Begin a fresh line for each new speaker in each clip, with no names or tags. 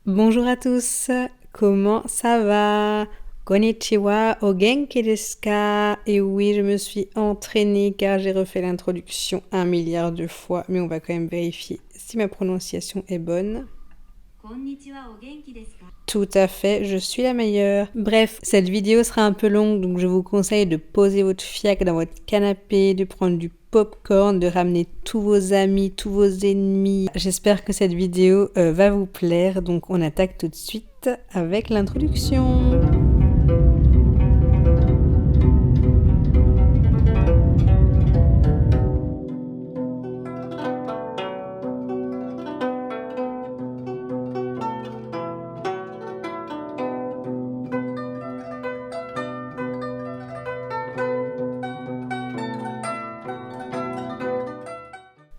Bonjour à tous, comment ça va? Konnichiwa, o genki desu ka? Et oui, je me suis entraînée car j'ai refait l'introduction 1 milliard de fois, mais on va quand même vérifier si ma prononciation est bonne. Tout à fait, je suis la meilleure. Bref, cette vidéo sera un peu longue, donc je vous conseille de poser votre fiac dans votre canapé, de prendre du popcorn, de ramener tous vos amis, tous vos ennemis. J'espère que cette vidéo va vous plaire, donc on attaque tout de suite avec l'introduction.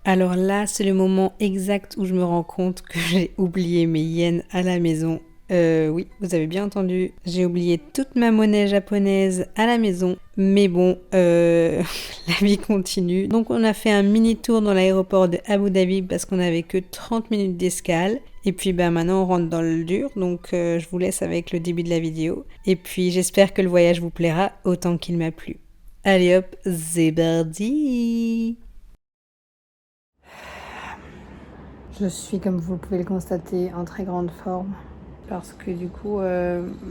Alors là, c'est le moment exact où je me rends compte que j'ai oublié mes yens à la maison. Oui, vous avez bien entendu, j'ai oublié toute ma monnaie japonaise à la maison. Mais bon, la vie continue. Donc on a fait un mini tour dans l'aéroport de Abu Dhabi parce qu'on n'avait que 30 minutes d'escale. Et puis maintenant on rentre dans le dur, donc je vous laisse avec le début de la vidéo. Et puis j'espère que le voyage vous plaira autant qu'il m'a plu. Allez hop, c'est parti! Je suis, comme vous pouvez le constater, en très grande forme parce que du coup,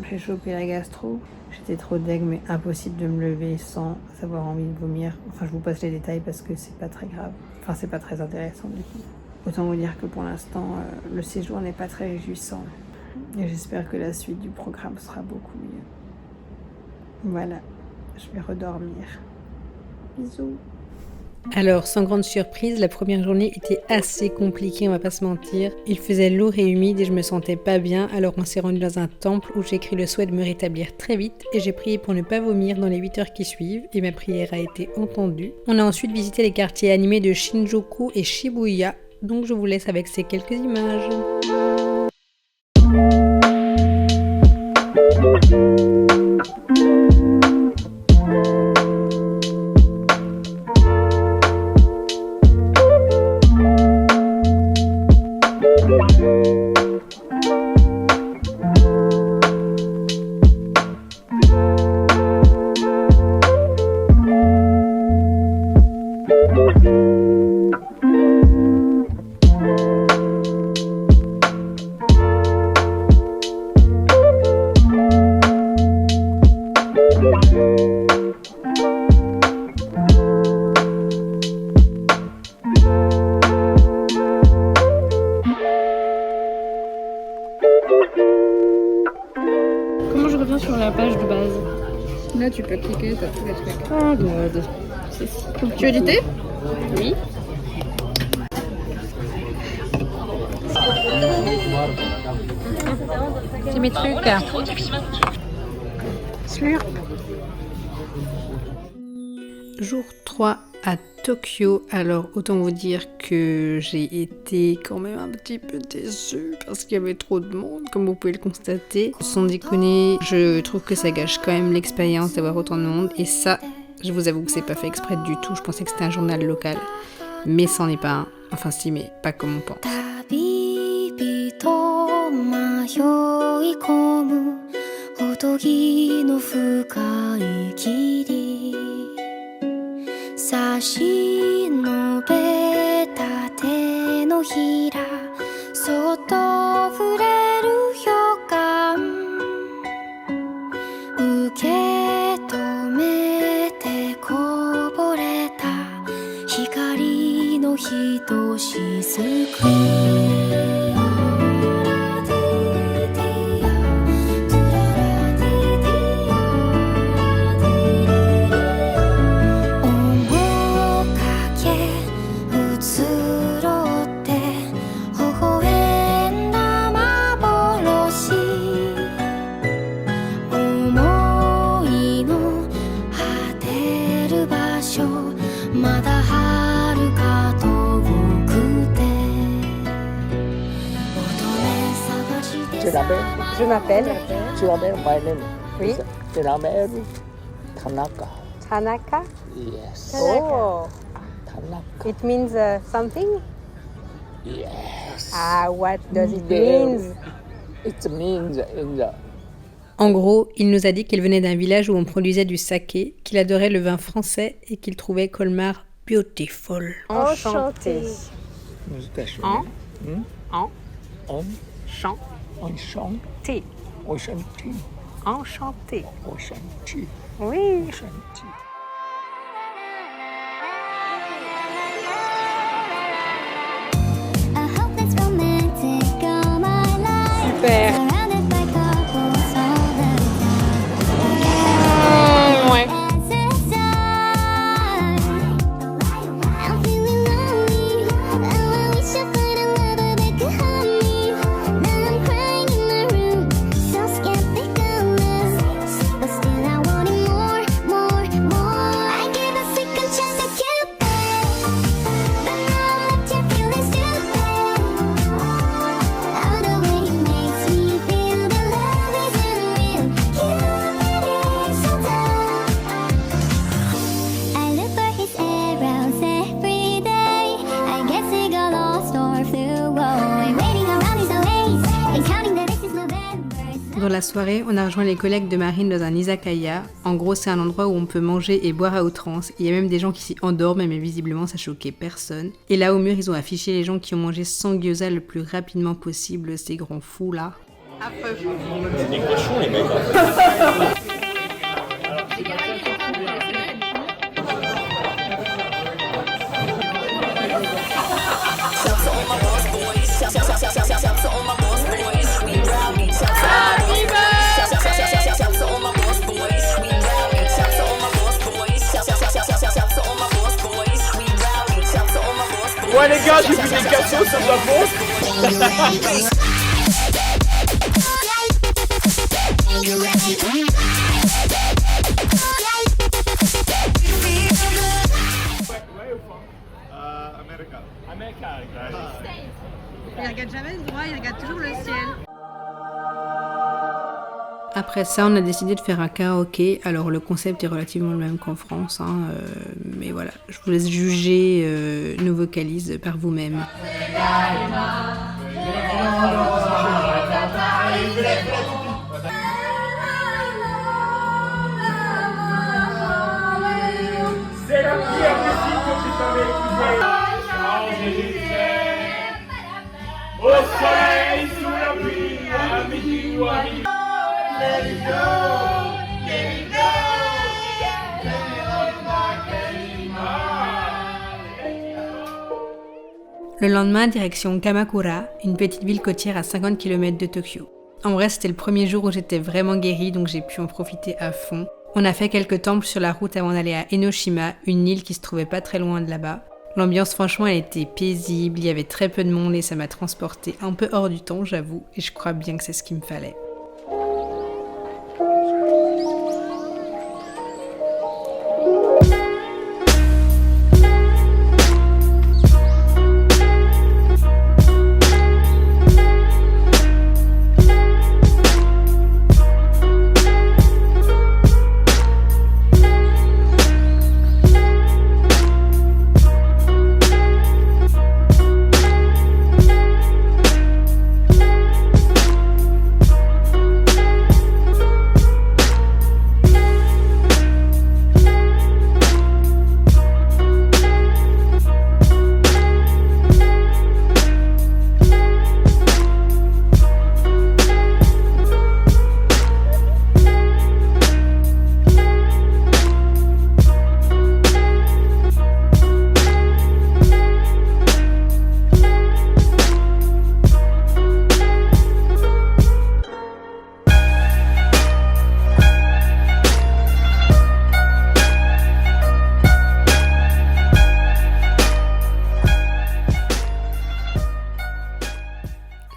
j'ai chopé la gastro. J'étais trop deg, mais impossible de me lever sans avoir envie de vomir. Enfin, je vous passe les détails parce que c'est pas très grave. Enfin, c'est pas très intéressant du coup. Autant vous dire que pour l'instant, le séjour n'est pas très réjouissant. Et j'espère que la suite du programme sera beaucoup mieux. Voilà, je vais redormir. Bisous. Alors, sans grande surprise, la première journée était assez compliquée, on va pas se mentir. Il faisait lourd et humide et je me sentais pas bien, alors on s'est rendu dans un temple où j'ai écrit le souhait de me rétablir très vite et j'ai prié pour ne pas vomir dans les 8 heures qui suivent et ma prière a été entendue. On a ensuite visité les quartiers animés de Shinjuku et Shibuya, donc je vous laisse avec ces quelques images. Comment je reviens sur la page de base?
Là, tu peux cliquer, t'as tous les trucs.
Oh god.
Tu veux du thé?
Oui. C'est mes trucs.
Slurp.
Jour 3 à Tokyo. Alors autant vous dire que j'ai été quand même un petit peu déçue parce qu'il y avait trop de monde, comme vous pouvez le constater. Sans déconner, je trouve que ça gâche quand même l'expérience d'avoir autant de monde. Et ça, je vous avoue que c'est pas fait exprès du tout. Je pensais que c'était un journal local. Mais c'en est pas un. Enfin si, mais pas comme on pense. Je m'appelle.
Tu l'appelles my name?
Oui.
Tu l'appelles Tanaka.
Tanaka.
Yes.
Oh,
Tanaka.
it means something?
Yes.
Ah, what does it
Very-
mean?
It means in the
En gros, il nous a dit qu'il venait d'un village où on produisait du saké, qu'il adorait le vin français et qu'il trouvait Colmar beautiful.
Enchanté.
En
Chant.
enchanté. Enchanté.
Enchanté.
Enchanté.
Oui.
Enchanté.
I hope that's romantic all my life.
Super.
Surrounded by couples all the time.
Ouais.
As a star, I'm feeling lonely. Oh, I wish I find a lover that could hold me. Now I'm crying in my room, so skeptical now. But still I wanted more, more, more. I gave a second chance to Cupid, but now I'm left here feeling stupid. Oh, the way he makes me feel, the love isn't real. Cupid is so dumb. I look for his arrows every day. I guess he got lost or flew away. Waiting around his ways, and counting the days since November.
Dans la soirée, on a rejoint les collègues de Marine dans un izakaya. En gros, c'est un endroit où on peut manger et boire à outrance. Il y a même des gens qui s'y endorment, mais visiblement ça choquait personne. Et là au mur, ils ont affiché les gens qui ont mangé 100 gyoza le plus rapidement possible, ces grands fous là.
Ouais les gars, j'ai vu des cassos sur la poste.
Il regarde jamais le droit, il regarde toujours le ciel. Après ça, on a décidé de faire un karaoké. Alors le concept est relativement le même qu'en France, hein, mais voilà, je vous laisse juger nos vocalises par vous-même.
C'est la pire musique que j'ai jamais écoutée. Au soleil, sous la pluie, à midi ou à midi. Let it go, let it go, let it back anymore.
Le lendemain, direction Kamakura, une petite ville côtière à 50 km de Tokyo. En vrai, c'était le premier jour où j'étais vraiment guérie, donc j'ai pu en profiter à fond. On a fait quelques temples sur la route avant d'aller à Enoshima, une île qui se trouvait pas très loin de là-bas. L'ambiance, franchement, elle était paisible, il y avait très peu de monde et ça m'a transportée un peu hors du temps, j'avoue, et je crois bien que c'est ce qu'il me fallait.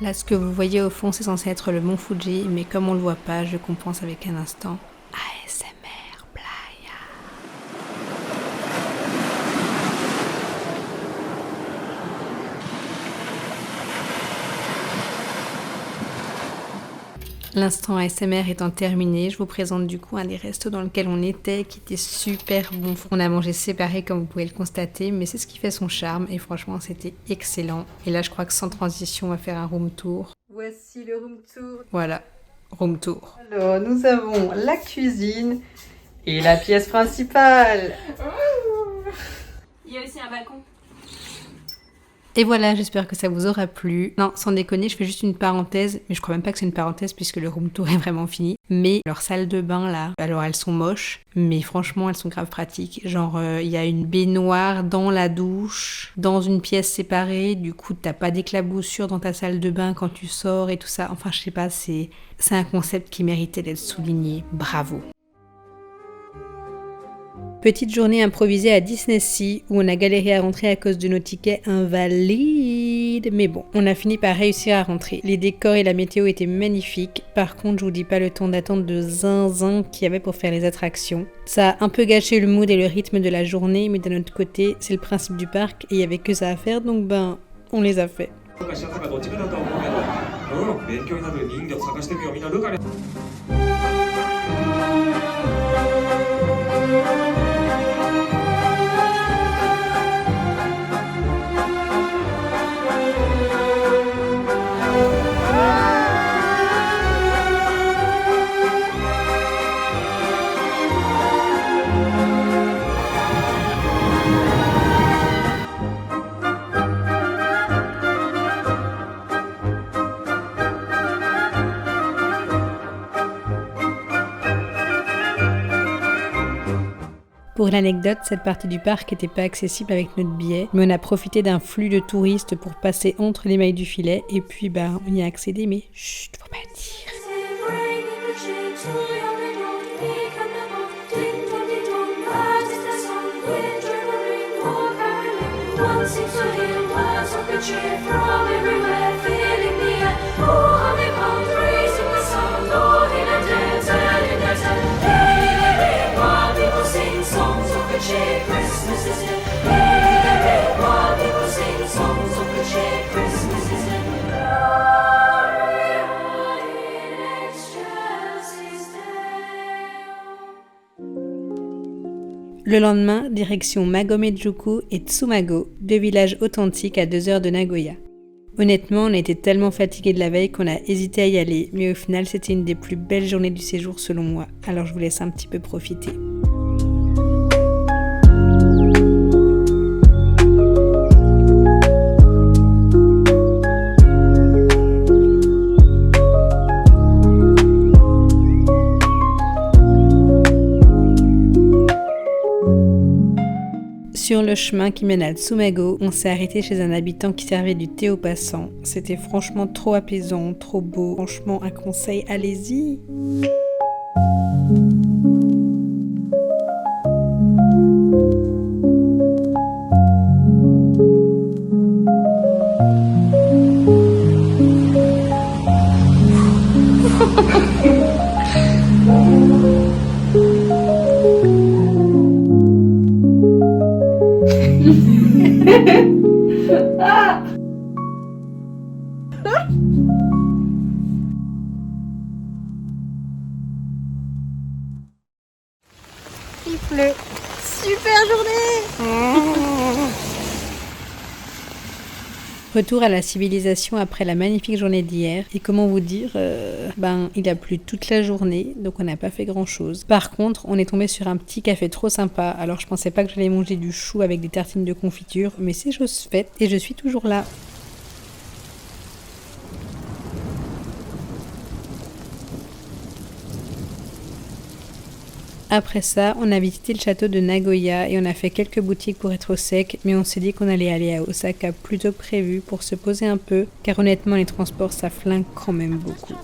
Là, ce que vous voyez au fond, c'est censé être le mont Fuji, mais comme on le voit pas, je compense avec un instant ASMR Playa. L'instant ASMR étant terminé, je vous présente du coup un des restos dans lequel on était, qui était super bon. On a mangé séparé comme vous pouvez le constater, mais c'est ce qui fait son charme et franchement c'était excellent. Et là je crois que sans transition on va faire un room tour. Voici le room tour. Voilà, room tour. Alors, nous avons la cuisine et la pièce principale.
Il y a aussi un balcon.
Et voilà, j'espère que ça vous aura plu. Non, sans déconner, je fais juste une parenthèse, mais je crois même pas que c'est une parenthèse puisque le room tour est vraiment fini. Mais leurs salles de bain là, alors elles sont moches, mais franchement elles sont grave pratiques. Genre il y a une baignoire dans la douche, dans une pièce séparée, du coup t'as pas d'éclaboussure dans ta salle de bain quand tu sors et tout ça. Enfin je sais pas, c'est un concept qui méritait d'être souligné. Bravo. Petite journée improvisée à Disney-Sea où on a galéré à rentrer à cause de nos tickets invalides. Mais bon, on a fini par réussir à rentrer. Les décors et la météo étaient magnifiques. Par contre, je vous dis pas le temps d'attente de zinzin qu'il y avait pour faire les attractions. Ça a un peu gâché le mood et le rythme de la journée, mais d'un autre côté, c'est le principe du parc et il y avait que ça à faire, donc ben, on les a fait. Pour l'anecdote, cette partie du parc n'était pas accessible avec notre billet, mais on a profité d'un flux de touristes pour passer entre les mailles du filet, et puis bah on y a accédé, mais chut, faut pas le dire. Le lendemain, direction Magome-juku et Tsumago, deux villages authentiques à 2 heures de Nagoya. Honnêtement, on a été tellement fatigués de la veille qu'on a hésité à y aller, mais au final c'était une des plus belles journées du séjour selon moi, alors je vous laisse un petit peu profiter. Sur le chemin qui mène à Tsumago, on s'est arrêté chez un habitant qui servait du thé aux passants. C'était franchement trop apaisant, trop beau. Franchement, un conseil, allez-y! Il pleut. Super journée. Retour à la civilisation après la magnifique journée d'hier. Et comment vous dire, il a plu toute la journée, donc on n'a pas fait grand chose. Par contre, on est tombé sur un petit café trop sympa. Alors je pensais pas que j'allais manger du chou avec des tartines de confiture, mais c'est chose faite et je suis toujours là. Après ça, on a visité le château de Nagoya et on a fait quelques boutiques pour être au sec, mais on s'est dit qu'on allait aller à Osaka plus tôt que prévu pour se poser un peu, car honnêtement les transports ça flingue quand même beaucoup.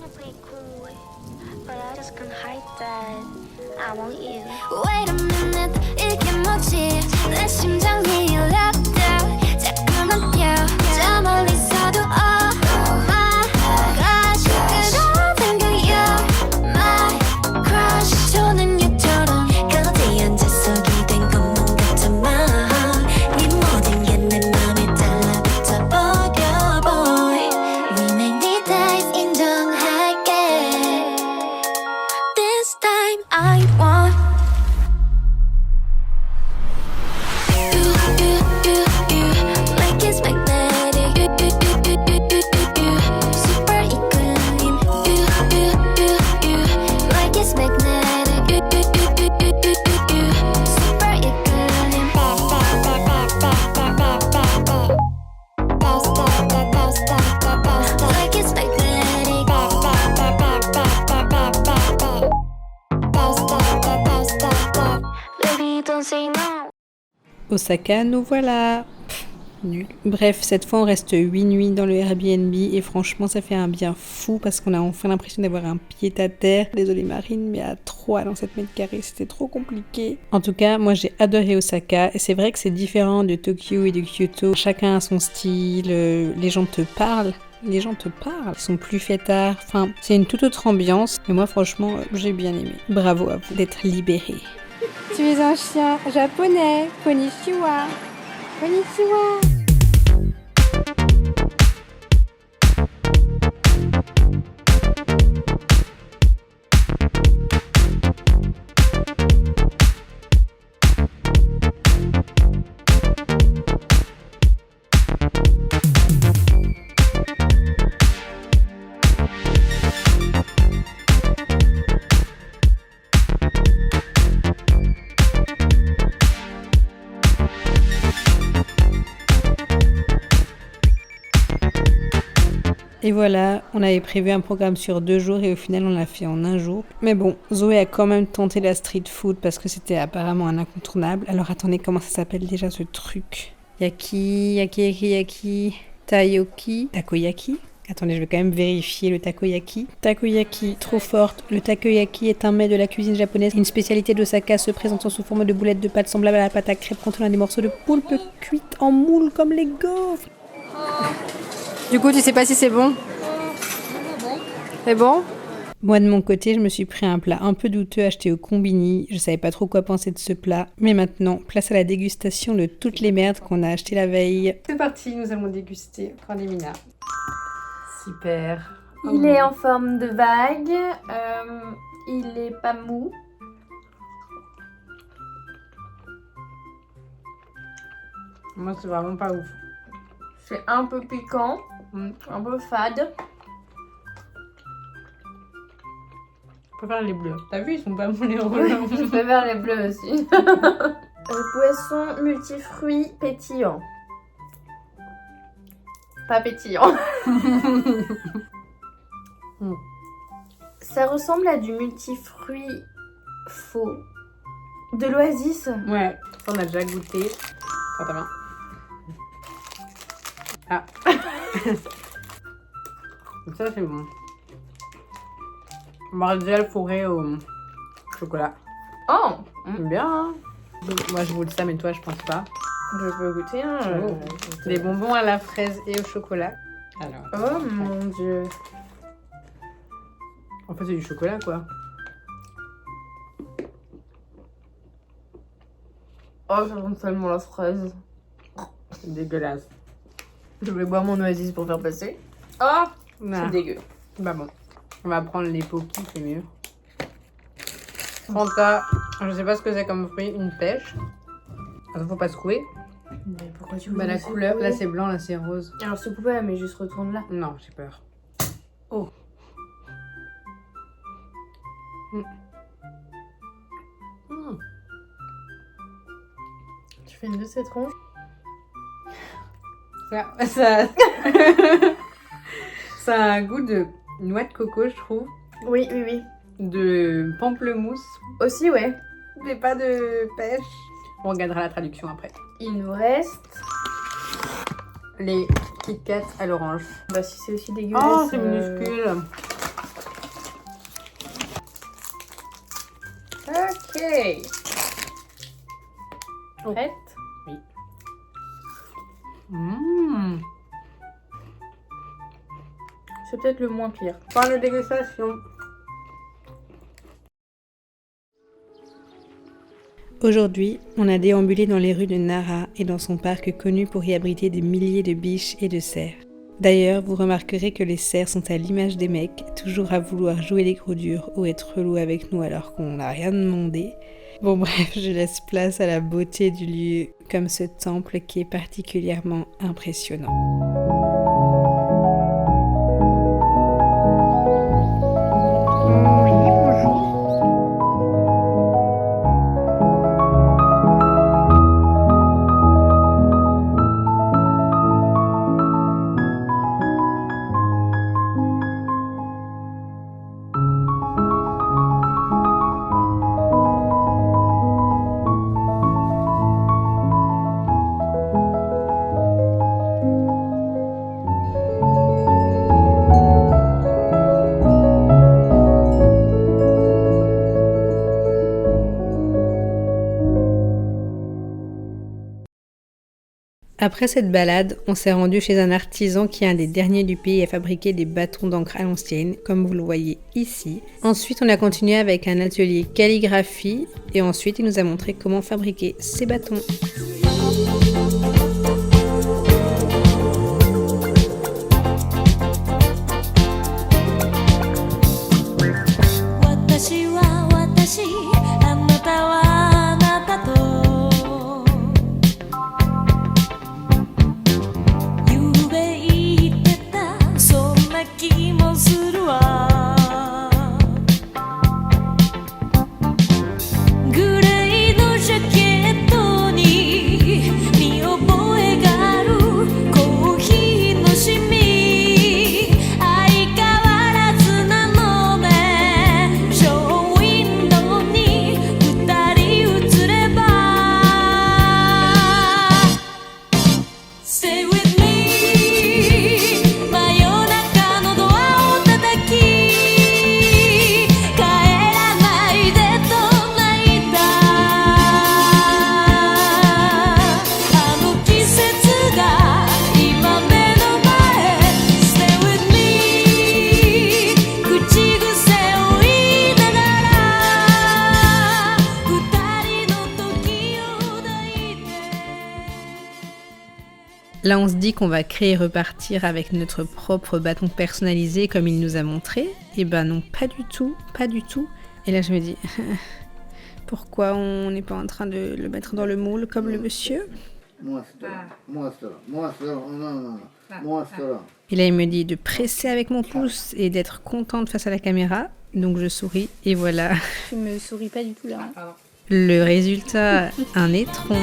Osaka, nous voilà. Nul. Bref, cette fois on reste 8 nuits dans le Airbnb et franchement ça fait un bien fou parce qu'on a enfin l'impression d'avoir un pied à terre. Désolée Marine, mais à 3 dans 7 mètres carrés, c'était trop compliqué. En tout cas, moi j'ai adoré Osaka et c'est vrai que c'est différent de Tokyo et de Kyoto. Chacun a son style, les gens te parlent. Ils sont plus fêtards, enfin c'est une toute autre ambiance. Mais moi franchement j'ai bien aimé. Bravo à vous d'être libérés. Tu es un chien japonais, konnichiwa. Konnichiwa. Et voilà, on avait prévu un programme sur 2 jours et au final on l'a fait en 1 jour. Mais bon, Zoé a quand même tenté la street food parce que c'était apparemment un incontournable. Alors attendez, comment ça s'appelle déjà ce truc? Yaki, takoyaki. Attendez, je vais quand même vérifier le takoyaki. Takoyaki, trop forte. Le takoyaki est un mets de la cuisine japonaise, une spécialité d'Osaka se présentant sous forme de boulettes de pâte semblables à la pâte à crêpes contenant des morceaux de poulpe cuites en moule comme les gaufres. Du coup, tu sais pas si c'est bon? C'est bon? Moi, de mon côté, je me suis pris un plat un peu douteux acheté au Combini. Je savais pas trop quoi penser de ce plat. Mais maintenant, place à la dégustation de toutes les merdes qu'on a achetées la veille. C'est parti, nous allons déguster Cornemina. Super.
Il est en forme de vague. Il est pas mou.
Moi, c'est vraiment pas ouf.
C'est un peu piquant, un peu fade.
Je préfère les bleus. T'as vu, ils sont pas bons les rouges.
Je préfère les bleus aussi. Poisson multifruits pétillant. Pas pétillant. Ça ressemble à du multifruit faux. De l'oasis.
Ouais, ça on a déjà goûté. Prends ta main. Ah. Ça c'est bon. Marzial fourré au chocolat.
Oh,
Bien hein. Moi je goûte ça mais toi je pense pas.
je peux goûter hein.
Des bonbons à la fraise et au chocolat. Alors.
Oh mon dieu.
En fait c'est du chocolat quoi.
Oh, ça sent tellement la fraise.
C'est dégueulasse.
Je vais boire mon oasis pour faire passer. Oh,
Nah.
c'est dégueu.
Bah bon. On va prendre les pokis, c'est mieux. Fanta, je sais pas ce que c'est comme fruit, une pêche. Attends, faut pas secouer.
Mais pourquoi tu veux
Bah la
laisser
couleur,
couler
là c'est blanc, là c'est rose.
Alors secoue pas, mais juste retourne là.
Non, j'ai peur. Oh.
Tu fais une de ces tronches.
Ça ça a un goût de noix de coco, je trouve.
Oui, oui, oui.
De pamplemousse,
Aussi, ouais.
mais pas de pêche. On regardera la traduction après.
Il nous reste.
Les Kit Kat à l'orange.
Bah, si c'est aussi dégueulasse.
Oh, c'est minuscule.
Ok. Prête?
Oui. Mmh.
C'est peut-être le moins pire.
Fin de dégustation. Aujourd'hui, on a déambulé dans les rues de Nara et dans son parc connu pour y abriter des milliers de biches et de cerfs. D'ailleurs, vous remarquerez que les cerfs sont à l'image des mecs, toujours à vouloir jouer les gros durs ou être relous avec nous alors qu'on n'a rien demandé. Bon bref, je laisse place à la beauté du lieu, comme ce temple qui est particulièrement impressionnant. Après cette balade, on s'est rendu chez un artisan qui est un des derniers du pays à fabriquer des bâtons d'encre à l'ancienne, comme vous le voyez ici. Ensuite, on a continué avec un atelier calligraphie et ensuite il nous a montré comment fabriquer ces bâtons. Là, on se dit qu'on va créer et repartir avec notre propre bâton personnalisé comme il nous a montré. Et ben non, pas du tout, pas du tout. Et là, je me dis, pourquoi on n'est pas en train de le mettre dans le moule comme le monsieur ? Et là, il me dit de presser avec mon pouce et d'être contente face à la caméra. Donc, je souris et voilà.
Tu me souris pas du tout là.
Le résultat, un étron.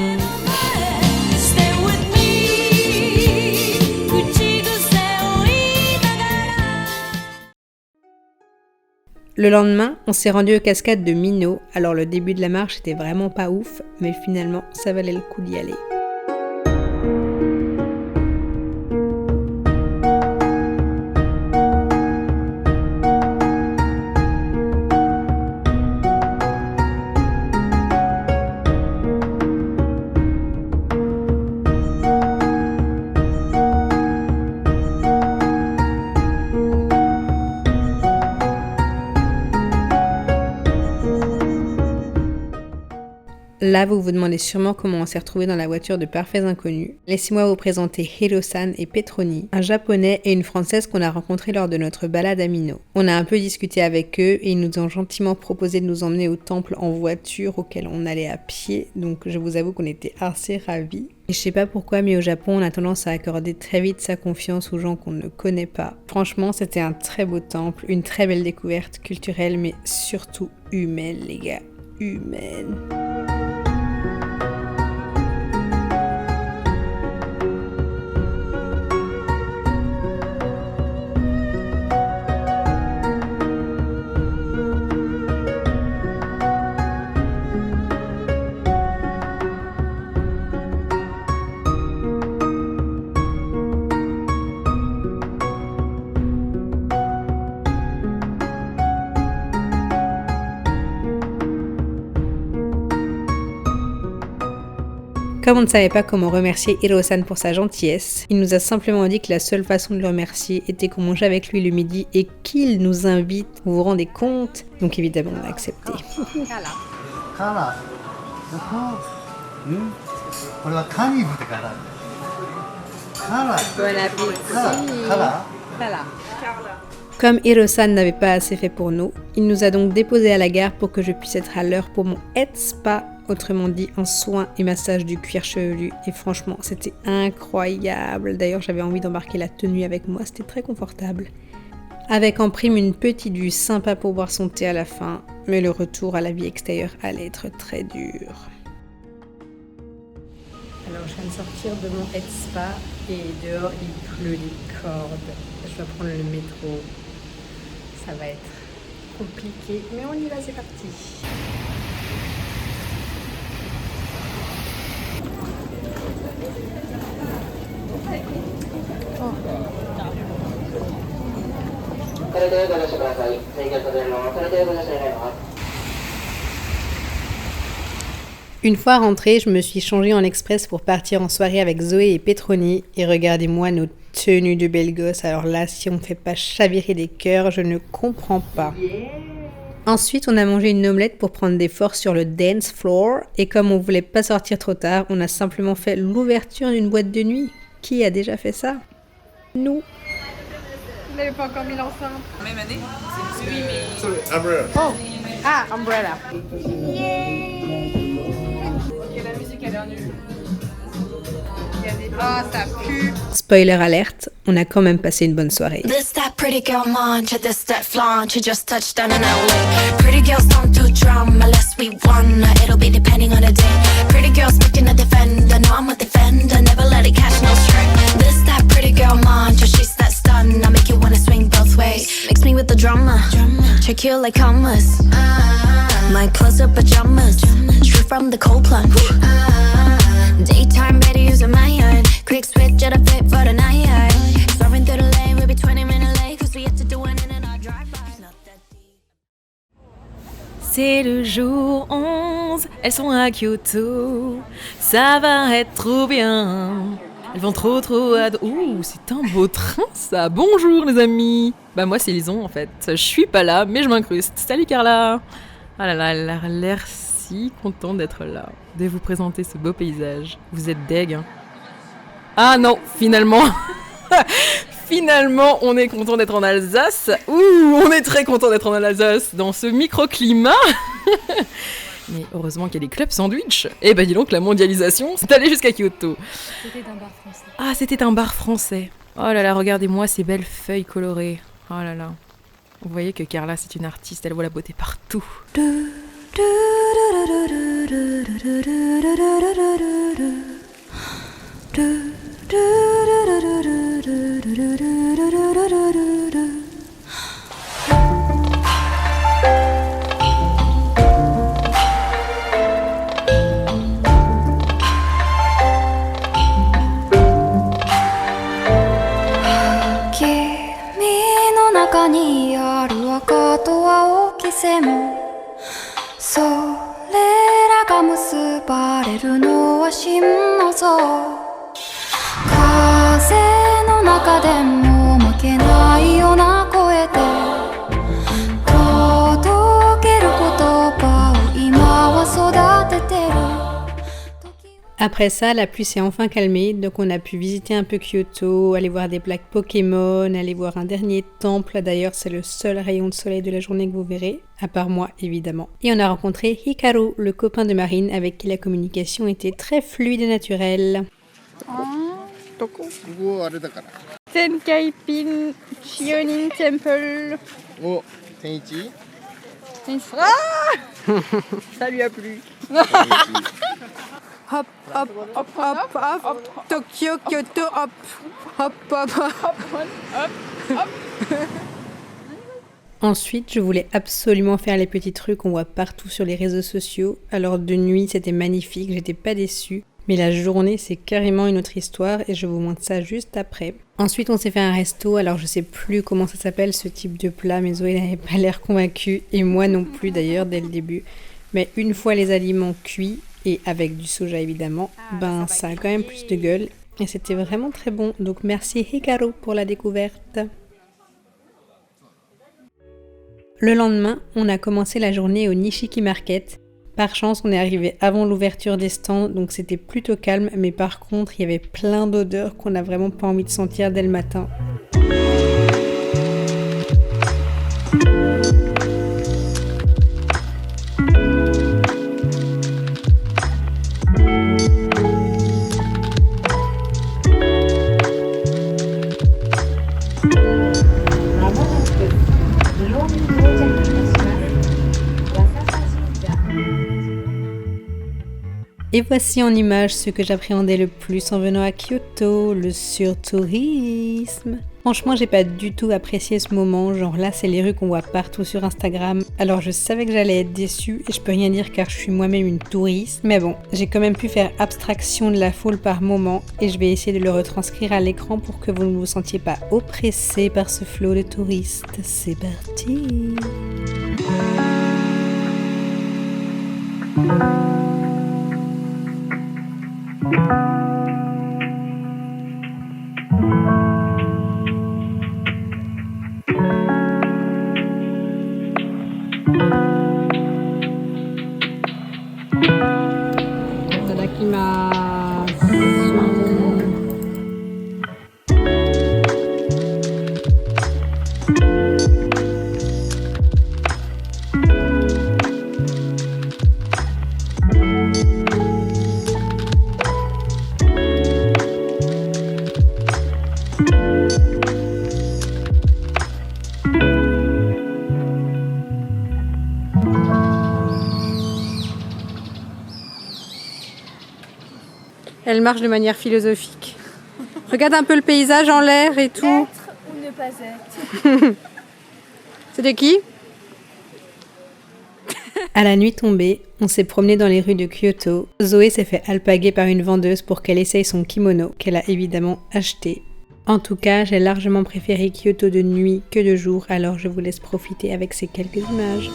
Le lendemain, on s'est rendu aux cascades de Mino. Alors le début de la marche était vraiment pas ouf, mais finalement ça valait le coup d'y aller. Là, vous vous demandez sûrement comment on s'est retrouvés dans la voiture de parfaits inconnus. Laissez-moi vous présenter Hiro-san et Petroni, un japonais et une française qu'on a rencontrés lors de notre balade à Mino. On a un peu discuté avec eux et ils nous ont gentiment proposé de nous emmener au temple en voiture auquel on allait à pied, donc je vous avoue qu'on était assez ravis. Et je sais pas pourquoi, mais au Japon, on a tendance à accorder très vite sa confiance aux gens qu'on ne connaît pas. Franchement, c'était un très beau temple, une très belle découverte culturelle, mais surtout humaine, les gars. Humaine. Comme on ne savait pas comment remercier Hiro-san pour sa gentillesse, il nous a simplement dit que la seule façon de le remercier était qu'on mange avec lui le midi et qu'il nous invite. Vous vous rendez compte ? Donc évidemment, on a accepté. Comme Hiro-san n'avait pas assez fait pour nous, il nous a donc déposés à la gare pour que je puisse être à l'heure pour mon head spa, autrement dit un soin et massage du cuir chevelu. Et franchement, c'était incroyable. D'ailleurs, j'avais envie d'embarquer la tenue avec moi, c'était très confortable. Avec en prime une petite vue sympa pour boire son thé à la fin, mais le retour à la vie extérieure allait être très dur. Alors, je viens de sortir de mon head spa et dehors il pleut des cordes. Je dois prendre le métro. Ça va être compliqué, mais on y va, c'est parti. Une fois rentrée, je me suis changée en express pour partir en soirée avec Zoé et Petroni. Et regardez-moi nos tenues de belles gosses. Alors là, si on ne fait pas chavirer les cœurs, je ne comprends pas. Ensuite, on a mangé une omelette pour prendre des forces sur le dance floor. Et comme on voulait pas sortir trop tard, on a simplement fait l'ouverture d'une boîte de nuit. Qui a déjà fait ça? Nous. Vous n'avez pas encore mis l'enceinte?
Même année?
Oh! Ah, Umbrella.
La musique elle est nulle.
Ah, ça pue. Spoiler alerte, on a quand même passé une bonne soirée.
This that pretty girl mantra, this that flaunt. You just touched down in LA. Pretty girls don't do drama unless we won. It'll be depending on the day. Pretty girls picking a defender. No, I'm a defender. Never let it catch no string. This that pretty girl mantra, she's that stun. I make you wanna swing both ways. Mix me with the drama. Check you like hummus. My clothes are pajamas. Straight from the cold plunge. Daytime better use my iron. Quick switch at a fit for the night. Swerving through the lane, we'll be 20 minutes late. Cause we have to do it in our drive-by.
C'est le jour 11, elles sont à Kyoto, ça va être trop bien. Elles vont trop Ouh, c'est un beau train ça. Bonjour les amis. Bah moi c'est Lison en fait. Je suis pas là mais je m'incruste. Salut Carla. Ah là là, elle a l'air si contente d'être là, de vous présenter ce beau paysage. Vous êtes deg hein. Ah non, finalement Finalement, on est content d'être en Alsace. Ouh, on est très content d'être en Alsace dans ce microclimat. Mais heureusement qu'il y a des clubs sandwich. Eh ben dis donc, la mondialisation, c'est allé jusqu'à Kyoto.
C'était un bar français.
Ah, c'était un bar français. Oh là là, regardez-moi ces belles feuilles colorées. Oh là là. Vous voyez que Carla, c'est une artiste, elle voit la beauté partout.
Après ça, la pluie s'est enfin calmée, donc on a pu visiter un peu Kyoto, aller voir des plaques Pokémon, aller voir un dernier temple. D'ailleurs, c'est le seul rayon de soleil de la journée que vous verrez, à part moi évidemment. Et on a rencontré Hikaru, le copain de Marine, avec qui la communication était très fluide et naturelle.
Tenkaipin Chionin Temple.
Oh, Tenichi.
Ça lui a plu. Hop, hop, hop, hop, hop, Tokyo, Kyoto, hop, hop, hop, hop. Ensuite, je voulais absolument faire les petits trucs qu'on voit partout sur les réseaux sociaux. Alors de nuit, c'était magnifique, j'étais pas déçue. Mais la journée, c'est carrément une autre histoire et je vous montre ça juste après. Ensuite, on s'est fait un resto. Alors je sais plus comment ça s'appelle ce type de plat, mais Zoé n'avait pas l'air convaincue et moi non plus d'ailleurs dès le début. Mais une fois les aliments cuits, et avec du soja évidemment, ça a quand même plus de gueule et c'était vraiment très bon. Donc merci Hikaru pour la découverte. Le lendemain, on a commencé la journée au Nishiki Market. Par chance, on est arrivé avant l'ouverture des stands, donc c'était plutôt calme, mais par contre, il y avait plein d'odeurs qu'on n'a vraiment pas envie de sentir dès le matin. Et voici en image ce que j'appréhendais le plus en venant à Kyoto, le surtourisme. Franchement, j'ai pas du tout apprécié ce moment, genre là c'est les rues qu'on voit partout sur Instagram. Alors je savais que j'allais être déçue et je peux rien dire car je suis moi-même une touriste. Mais bon, j'ai quand même pu faire abstraction de la foule par moment et je vais essayer de le retranscrire à l'écran pour que vous ne vous sentiez pas oppressés par ce flot de touristes. C'est parti! Elle marche de manière philosophique. Regarde un peu le paysage en l'air et tout.
Être ou ne pas être.
C'était qui?
À la nuit tombée, on s'est promené dans les rues de Kyoto. Zoé s'est fait alpaguer par une vendeuse pour qu'elle essaye son kimono, qu'elle a évidemment acheté. En tout cas, j'ai largement préféré Kyoto de nuit que de jour, alors je vous laisse profiter avec ces quelques images.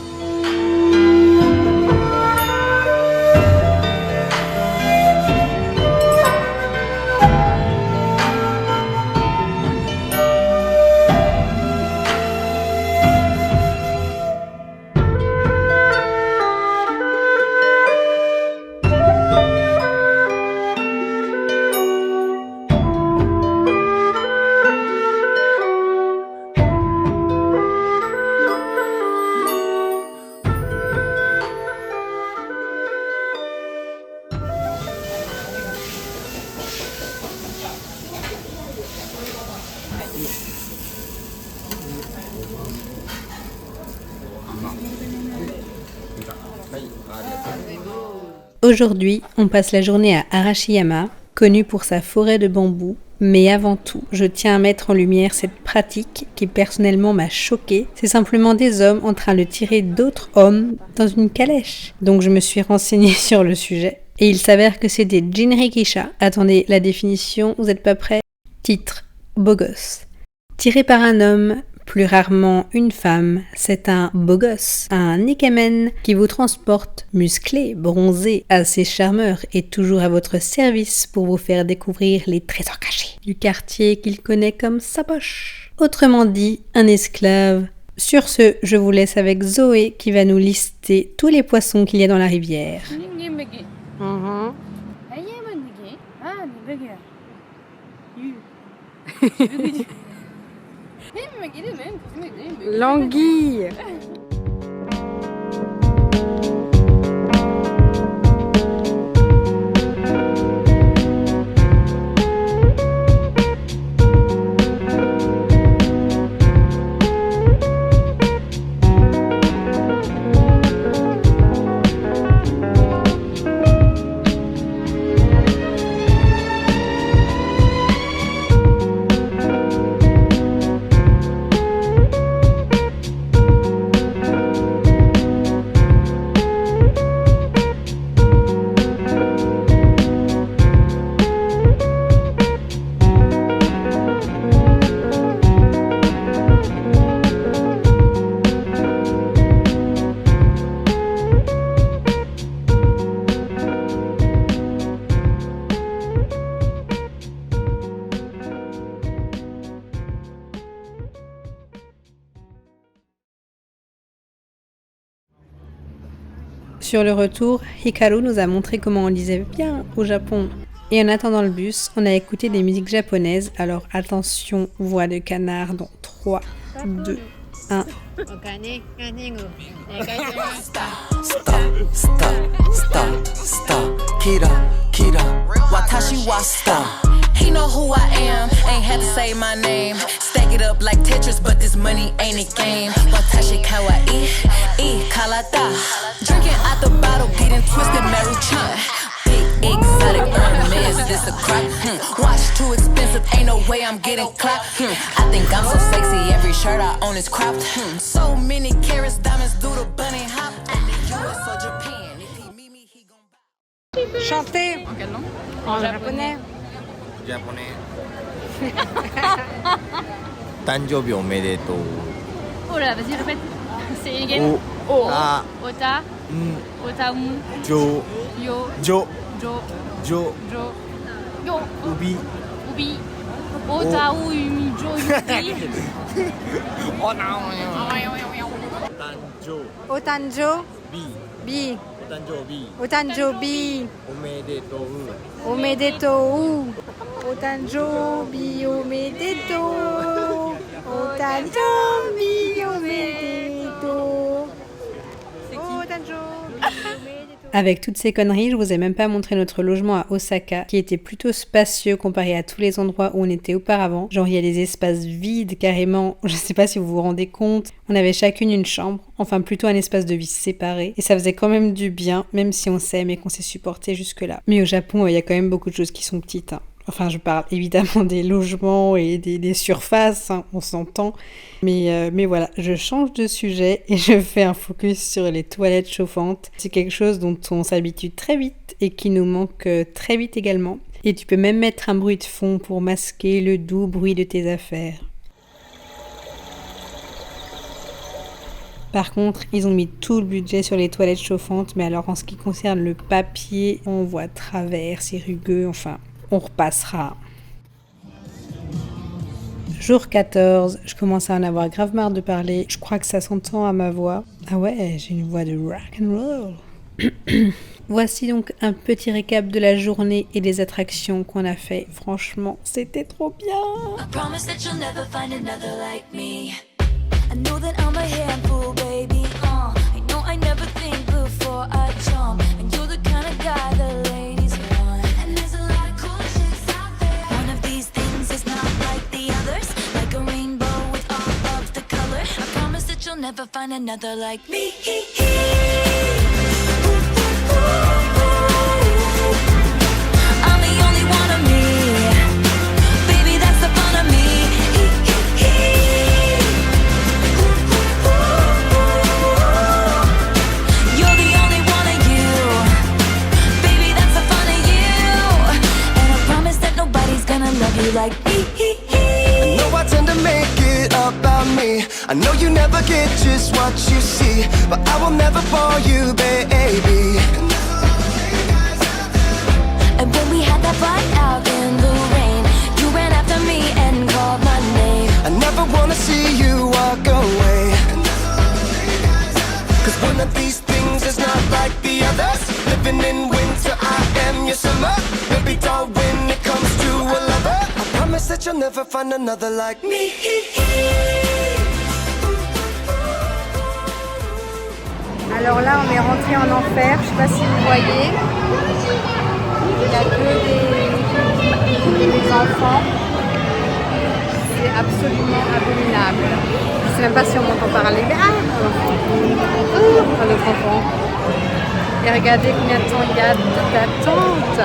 Aujourd'hui, on passe la journée à Arashiyama, connu pour sa forêt de bambou. Mais avant tout, je tiens à mettre en lumière cette pratique qui personnellement m'a choquée. C'est simplement des hommes en train de tirer d'autres hommes dans une calèche. Donc je me suis renseignée sur le sujet. Et il s'avère que c'est des jinrikisha. Attendez, la définition, vous êtes pas prêts? Titre, beau gosse. Tiré par un homme, plus rarement une femme, c'est un beau gosse, un ikemen qui vous transporte, musclé, bronzé, assez charmeur et toujours à votre service pour vous faire découvrir les trésors cachés du quartier qu'il connaît comme sa poche. Autrement dit, un esclave. Sur ce, je vous laisse avec Zoé qui va nous lister tous les poissons qu'il y a dans la rivière.
L'anguille. Sur le retour, Hikaru nous a montré comment on lisait bien au Japon. Et en attendant le bus, on a écouté des musiques japonaises, alors attention, voix de canard dans 3, 2, 1.
He know who I am, ain't had to say my name. Stack it up like Tetris, but this money ain't a game. Watashi kawaii, kalata. Drinking out the bottle, getting twisted, Maruchan. Big exotic Hermes, this a crop. Watch too expensive, ain't no way I'm getting clapped. I think I'm so sexy, every shirt I own is cropped. So many carats, diamonds do the bunny hop. In the US or Japan, if he meet me, he gon' buy.
Chantez.
En quelle langue?
En japonais.
Japonais. Tanjobi omedetou.
Oh là, vas-y, répète. C'est again.
O.
O.
A.
Ota.
N.
Otamu.
Jo.
Yo.
Jo.
Jo.
Jo.
Jo. Yo.
Ubi.
Ubi. Otaou Umijo Yubi.
Oh non. Tanjo.
Otanjo
Bi.
Bi.
Tanjo bi.
Otanjo Bi.
Omedetou.
Omedetou. Otanjo Bi Omedetou. Otanjo Bi Omedetou. Otanjo Bi Omedetou. Avec toutes ces conneries, je vous ai même pas montré notre logement à Osaka, qui était plutôt spacieux comparé à tous les endroits où on était auparavant. Genre il y a des espaces vides carrément, je sais pas si vous vous rendez compte. On avait chacune une chambre, enfin plutôt un espace de vie séparé. Et ça faisait quand même du bien, même si on s'aime et qu'on s'est supporté jusque-là. Mais au Japon, il y a quand même beaucoup de choses qui sont petites, hein. Enfin, je parle évidemment des logements et des surfaces, hein, on s'entend. Mais voilà, je change de sujet et je fais un focus sur les toilettes chauffantes. C'est quelque chose dont on s'habitue très vite et qui nous manque très vite également. Et tu peux même mettre un bruit de fond pour masquer le doux bruit de tes affaires. Par contre, ils ont mis tout le budget sur les toilettes chauffantes, mais alors en ce qui concerne le papier, on voit travers, c'est rugueux, enfin... On repassera. Jour 14, je commence à en avoir grave marre de parler. Je crois que ça s'entend à ma voix. Ah ouais, j'ai une voix de rock and roll. Voici donc un petit récap de la journée et des attractions qu'on a fait. Franchement, c'était trop bien.
I promise that you'll never find another like me. I know that I'm a handful, baby. I know I never think before I jump. And you're the kind of guy the ladies want. And there's a lot of cool chicks out there. One of these things is not like the others. Like a rainbow with all of the colors. I promise that you'll never find another like me. I'm the only one of me. Baby, that's the fun of me. You're the only one of you. Baby, that's the fun of you. And I promise that nobody's gonna love you like me.
I know I tend to make it about me. I know you never get just what you see, but I will never bore you, baby.
And when we had that fight out in the rain, you ran after me and called my name.
I never wanna see you walk away. Cause one of these things is not like the others. Living in winter, I am your summer. Baby doll, when it comes to a lover, I promise that you'll never find another like me.
Alors là, on est rentré en enfer, je sais pas si vous voyez. Il n'y a que des enfants. C'est absolument abominable. Je sais même pas si on m'entend parler. Mais notre enfant. Et regardez combien de temps il y a d'attente.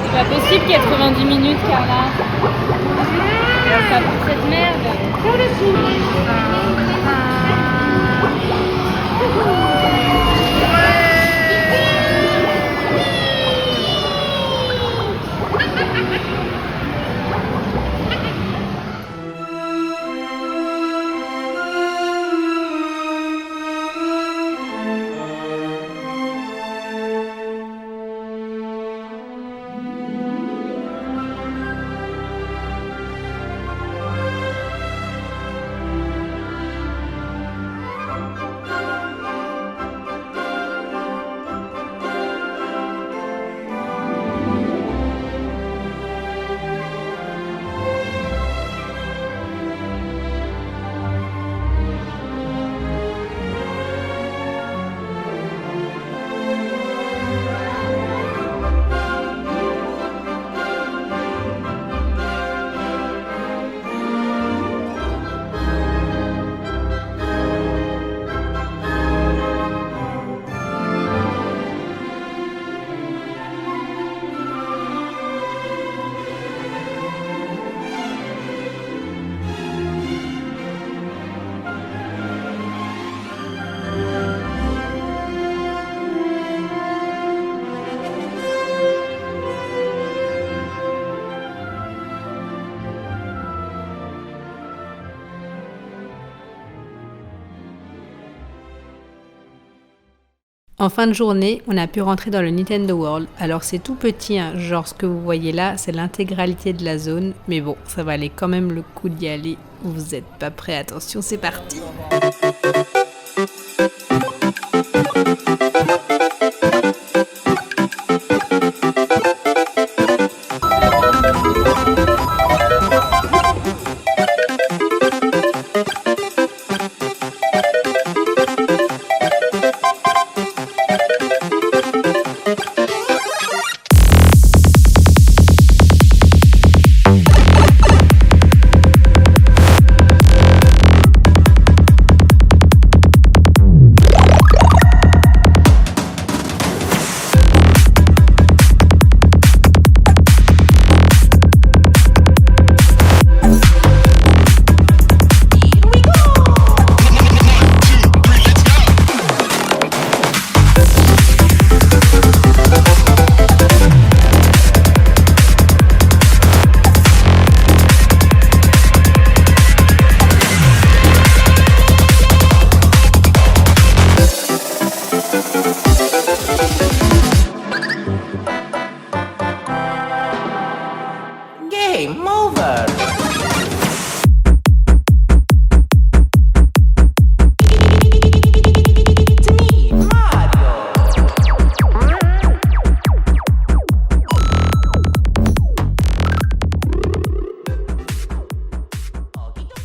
C'est pas possible qu'il y ait 90 minutes, Carla. Ça pour cette merde.
En fin de journée, on a pu rentrer dans le Nintendo World. Alors c'est tout petit, hein. Genre ce que vous voyez là, c'est l'intégralité de la zone. Mais bon, ça valait quand même le coup d'y aller. Vous n'êtes pas prêts, attention, c'est parti.
Game over.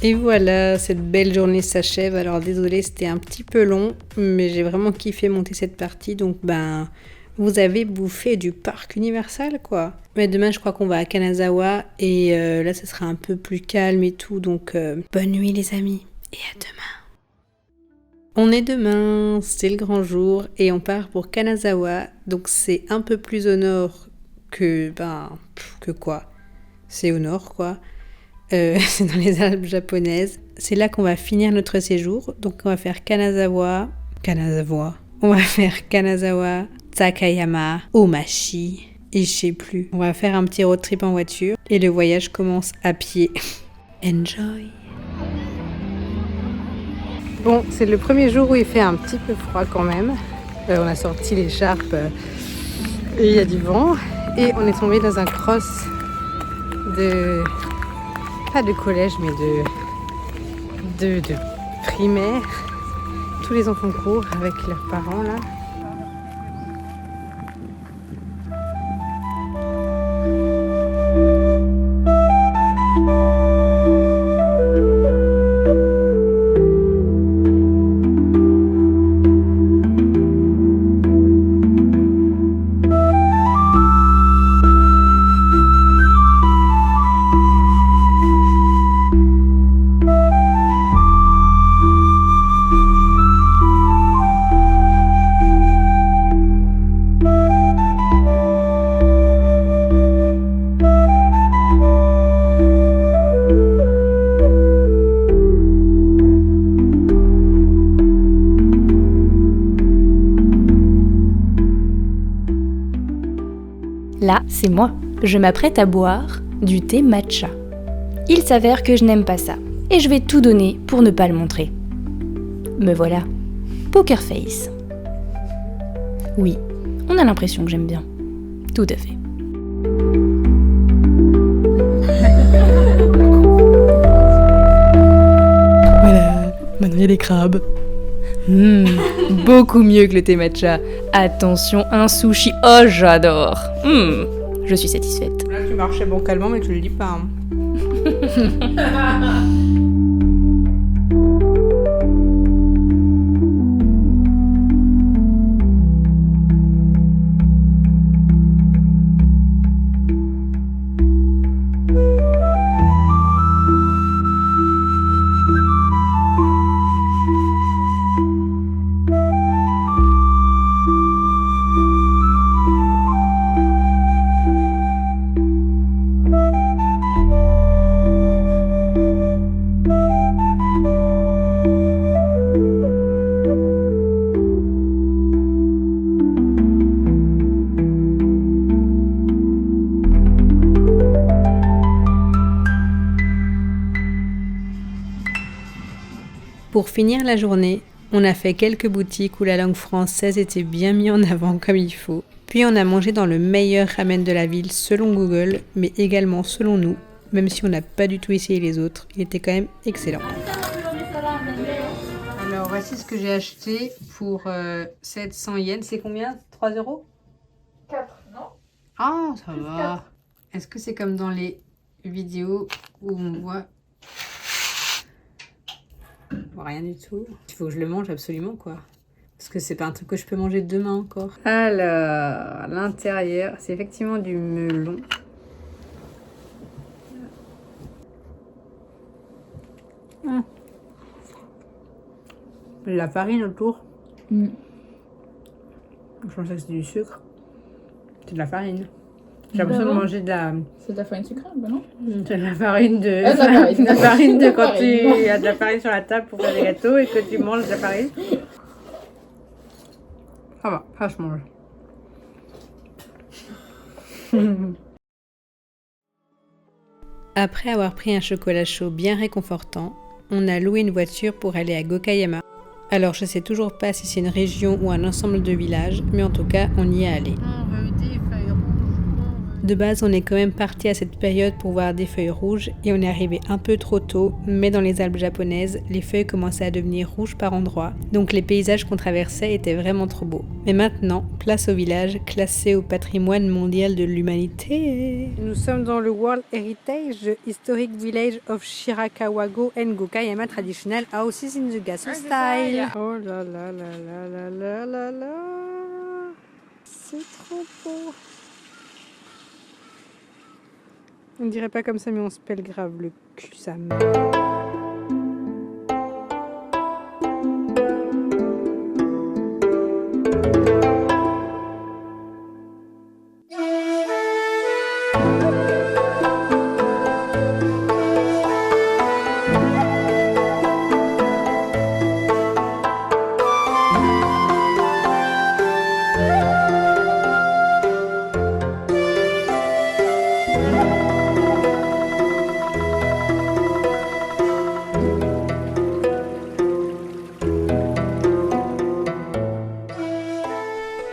Et voilà, cette belle journée s'achève. Alors désolé, c'était un petit peu long, mais j'ai vraiment kiffé monter cette partie. Donc vous avez bouffé du parc Universal, quoi. Mais demain, je crois qu'on va à Kanazawa et là, ça sera un peu plus calme et tout. Donc bonne nuit les amis et à demain. On est demain, c'est le grand jour et on part pour Kanazawa. Donc c'est un peu plus au nord que quoi. C'est au nord, quoi. C'est dans les Alpes japonaises. C'est là qu'on va finir notre séjour. Donc on va faire Kanazawa. On va faire Kanazawa, Takayama, Omachi et je sais plus. On va faire un petit road trip en voiture et le voyage commence à pied. Enjoy. Bon, c'est le premier jour où il fait un petit peu froid quand même. On a sorti l'écharpe et il y a du vent et on est tombé dans un cross pas de collège mais de primaire. Tous les enfants courent avec leurs parents là.
Là, c'est moi. Je m'apprête à boire du thé matcha. Il s'avère que je n'aime pas ça, et je vais tout donner pour ne pas le montrer. Me voilà. Poker face. Oui, on a l'impression que j'aime bien. Tout à fait.
Voilà, maintenant il y a des crabes.
Beaucoup mieux que le thé matcha. Attention, un sushi. Oh, j'adore. Je suis satisfaite.
Là, tu marchais bancalement, mais tu le dis pas. Pour finir la journée, On a fait quelques boutiques où la langue française était bien mise en avant comme il faut. Puis on a mangé dans le meilleur ramen de la ville selon Google, mais également selon nous, même si on n'a pas du tout essayé les autres. Il était quand même excellent. Alors voici ce que j'ai acheté pour 700 yens. C'est combien? 3 €?
4, non?
Ah, ça va. Est-ce que c'est comme dans les vidéos où on voit... rien du tout. Il faut que je le mange absolument, quoi. Parce que c'est pas un truc que je peux manger demain encore. Alors, à l'intérieur, c'est effectivement du melon. La farine autour. Je pensais que c'était du sucre. C'est de la farine. J'ai l'impression de manger de la...
C'est de la farine sucrée, bah non?
C'est de la farine de...
de
la farine de quand tu as de la farine sur la table pour faire des gâteaux et que tu manges de la farine. Ça va, ça se mange. Après avoir pris un chocolat chaud bien réconfortant, on a loué une voiture pour aller à Gokayama. Alors je sais toujours pas si c'est une région ou un ensemble de villages, mais en tout cas on y est allé. De base, on est quand même parti à cette période pour voir des feuilles rouges et on est arrivé un peu trop tôt, mais dans les Alpes japonaises, les feuilles commençaient à devenir rouges par endroits, donc les paysages qu'on traversait étaient vraiment trop beaux. Mais maintenant, place au village, classé au patrimoine mondial de l'humanité. Nous sommes dans le World Heritage Historic Village of Shirakawa-go and Gokayama Traditional Houses in the Gasso Style. Oh là là là là là là là là. C'est trop beau. On dirait pas comme ça, mais on se pèle grave le cul, ça meurt.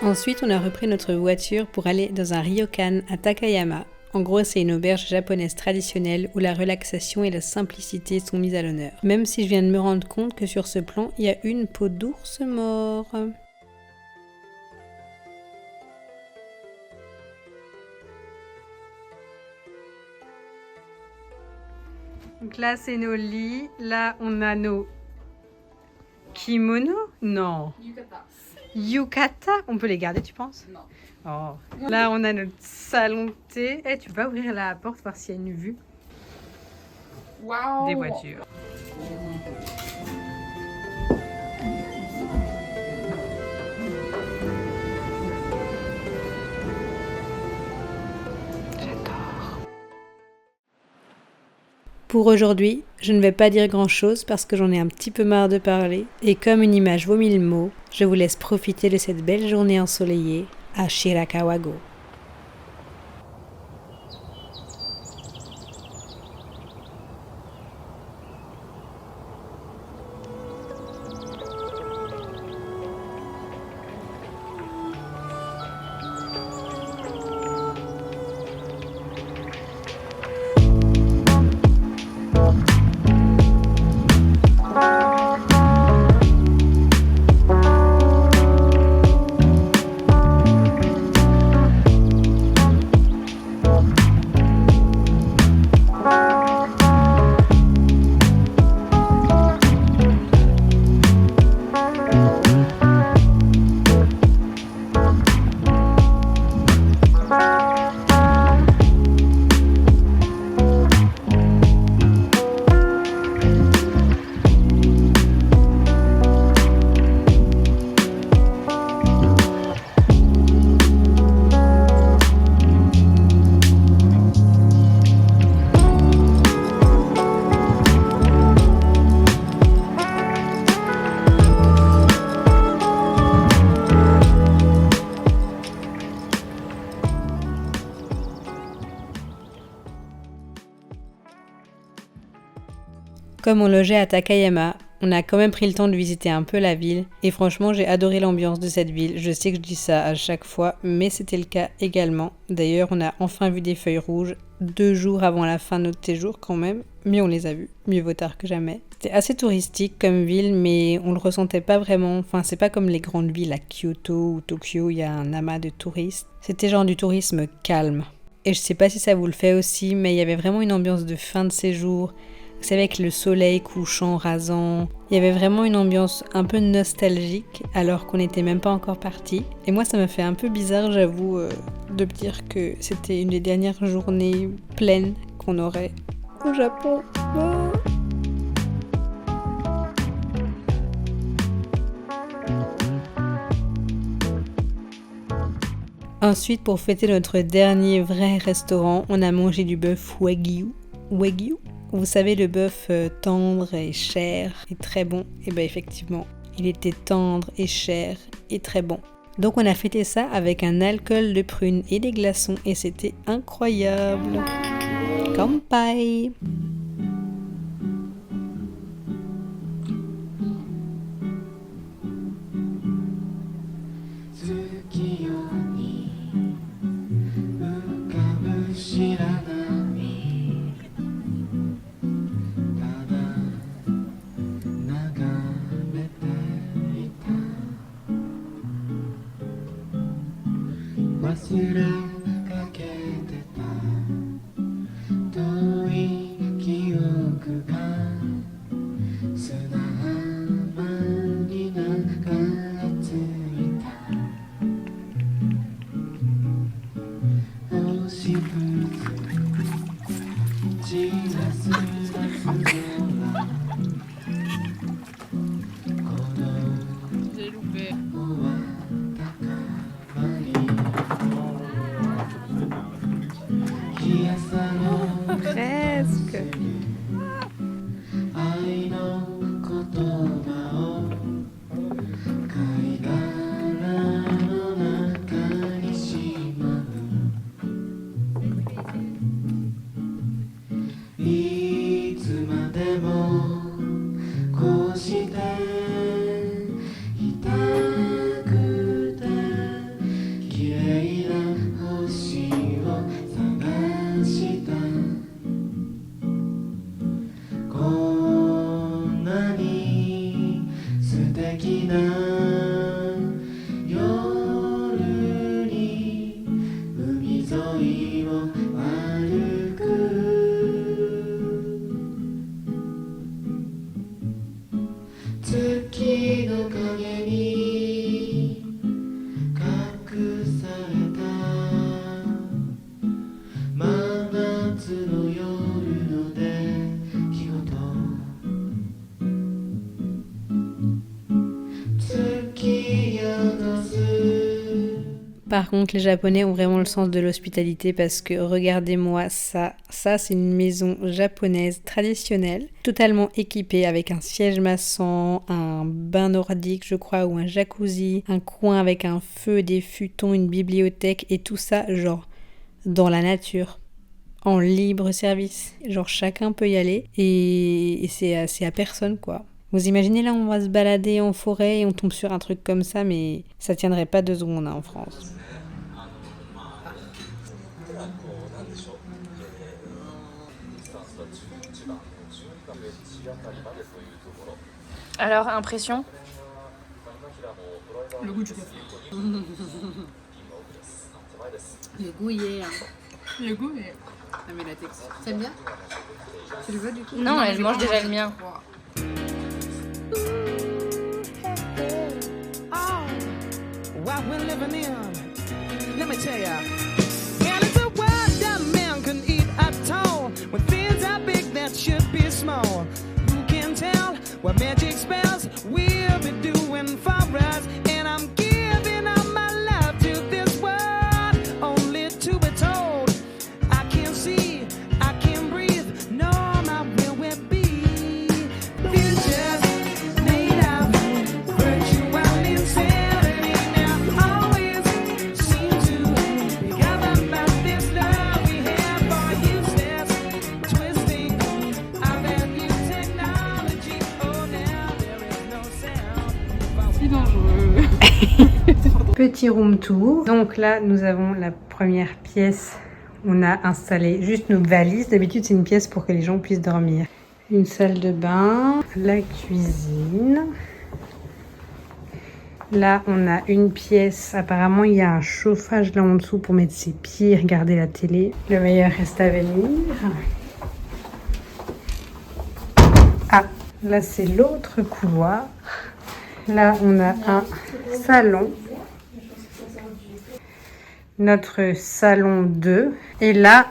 Ensuite, on a repris notre voiture pour aller dans un ryokan à Takayama. En gros, c'est une auberge japonaise traditionnelle où la relaxation et la simplicité sont mises à l'honneur. Même si je viens de me rendre compte que sur ce plan, il y a une peau d'ours mort. Donc là, c'est nos lits. Là, on a nos kimonos? Non. Yukata, on peut les garder, tu penses? Non. Oh. Là, on a notre salon de thé. Tu peux pas ouvrir la porte, voir s'il y a une vue des voitures. J'adore. Pour aujourd'hui, je ne vais pas dire grand-chose parce que j'en ai un petit peu marre de parler. Et comme une image vaut 1000 mots, je vous laisse profiter de cette belle journée ensoleillée à Shirakawa-go. Comme on logeait à Takayama,
On a quand même pris le temps de visiter un peu la ville et franchement j'ai adoré l'ambiance de cette ville. Je sais que je dis ça à chaque fois mais c'était le cas également. D'ailleurs on a enfin vu des feuilles rouges 2 jours avant la fin de notre séjour quand même, mais on les a vues, mieux vaut tard que jamais. C'était assez touristique comme ville mais on le ressentait pas vraiment, enfin c'est pas comme les grandes villes à Kyoto ou Tokyo, il y a un amas de touristes. C'était genre du tourisme calme. Et je sais pas si ça vous le fait aussi mais il y avait vraiment une ambiance de fin de séjour. C'est avec le soleil couchant, rasant. Il y avait vraiment une ambiance un peu nostalgique alors qu'on n'était même pas encore parti. Et moi ça m'a fait un peu bizarre j'avoue de me dire que c'était une des dernières journées pleines qu'on aurait au Japon. Oh. Ensuite pour fêter notre dernier vrai restaurant, on a mangé du bœuf wagyu. Wagyu ? Vous savez, le bœuf tendre et cher et très bon. Et bien effectivement, il était tendre et cher et très bon. Donc on a fêté ça avec un alcool de prune et des glaçons et c'était incroyable. Kanpai!
J'ai loupé.
Presque.
Par contre, les Japonais ont vraiment le sens de l'hospitalité parce que regardez-moi ça. Ça, c'est une maison japonaise traditionnelle, totalement équipée avec un siège massant, un bain nordique, je crois, ou un jacuzzi, un coin avec un feu, des futons, une bibliothèque et tout ça, genre, dans la nature, en libre service. Genre, chacun peut y aller et c'est à personne, quoi. Vous imaginez là, on va se balader en forêt et on tombe sur un truc comme ça, mais ça tiendrait pas 2 secondes en France.
Alors, impression?
Le goût du café. Le goût y est. Le goût est. Ah, mais la texture. T'aimes bien? Tu le veux du coup?
Non, elle mange déjà le mien.
What we're living in, let me tell ya. Well, it's a world that man can eat at all. When things are big, that should be small. Who can tell what magic spells we'll be doing for us? And I'm giving all my love to this world, only to be told I can't see, I can't breathe, no, my will will be. Futures made of virtual insanity now. Always seem to be governed by this love we have for useless, twisting of that new technology. Oh, now
dangereux.
Petit room tour. Donc là, nous avons la première pièce. On a installé juste nos valises. D'habitude, c'est une pièce pour que les gens puissent dormir. Une salle de bain, la cuisine. Là, on a une pièce. Apparemment, il y a un chauffage là en dessous pour mettre ses pieds et regarder la télé. Le meilleur reste à venir. Ah, là, c'est l'autre couloir. Là, on a un salon. Notre salon 2. Et là,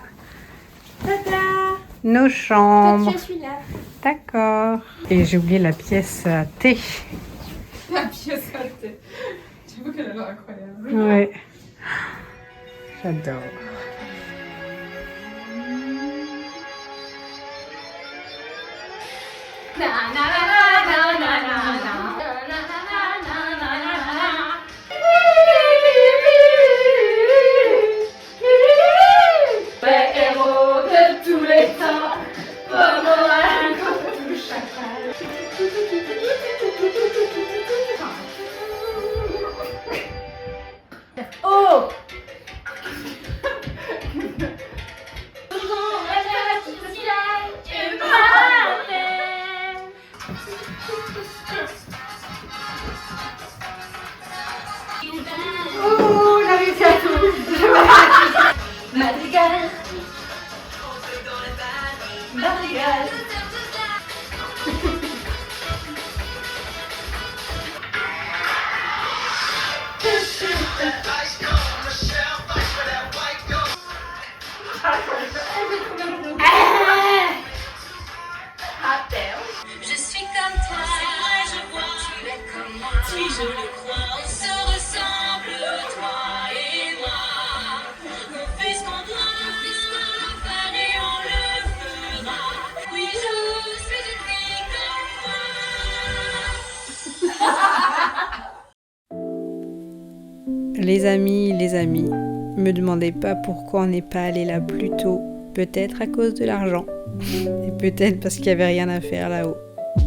nos chambres.
Toi, tu es celui-là.
D'accord. Et j'ai oublié la pièce à thé.
La pièce à thé. J'avoue qu'elle a l'air incroyable.
Ouais. J'adore.
Héros de tous les temps, comme un tout chacal. Oh! Oh, j'ai réussi à tout. Madrigal. Madrigal.
Je suis comme toi, je vois, tu es comme moi. Si je le crois, on se ressemble, toi et moi. On fait ce qu'on doit faire et on le fera. Oui, je suis une fille comme toi.
Les amis, me demandez pas pourquoi on n'est pas allé là plus tôt. Peut-être à cause de l'argent. Et peut-être parce qu'il n'y avait rien à faire là-haut.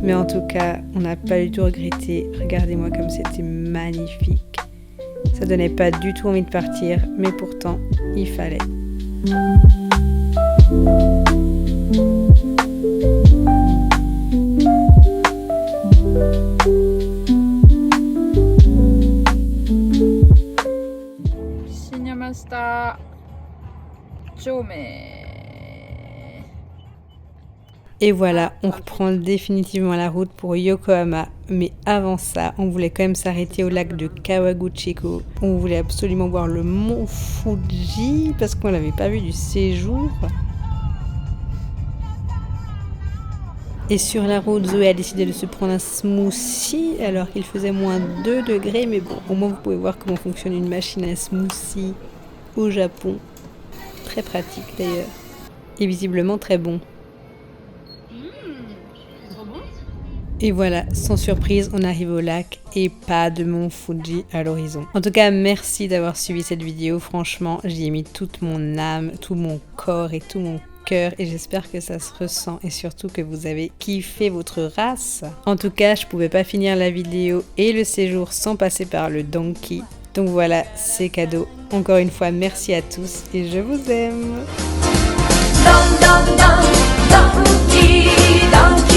Mais en tout cas, on n'a pas du tout regretté. Regardez-moi comme c'était magnifique. Ça donnait pas du tout envie de partir, mais pourtant, il fallait.
Shinyamashita. Chome.
Et voilà, on reprend définitivement la route pour Yokohama. Mais avant ça, on voulait quand même s'arrêter au lac de Kawaguchiko. On voulait absolument voir le mont Fuji parce qu'on l'avait pas vu du séjour. Et sur la route, Zoé a décidé de se prendre un smoothie alors qu'il faisait moins 2 degrés. Mais bon, au moins vous pouvez voir comment fonctionne une machine à smoothie au Japon. Très pratique d'ailleurs. Et visiblement très bon. Et voilà, sans surprise, on arrive au lac et pas de mont Fuji à l'horizon. En tout cas, merci d'avoir suivi cette vidéo. Franchement, j'y ai mis toute mon âme, tout mon corps et tout mon cœur et j'espère que ça se ressent et surtout que vous avez kiffé votre race. En tout cas, je pouvais pas finir la vidéo et le séjour sans passer par le donkey. Donc voilà, c'est cadeau. Encore une fois, merci à tous et je vous aime.
Donkey.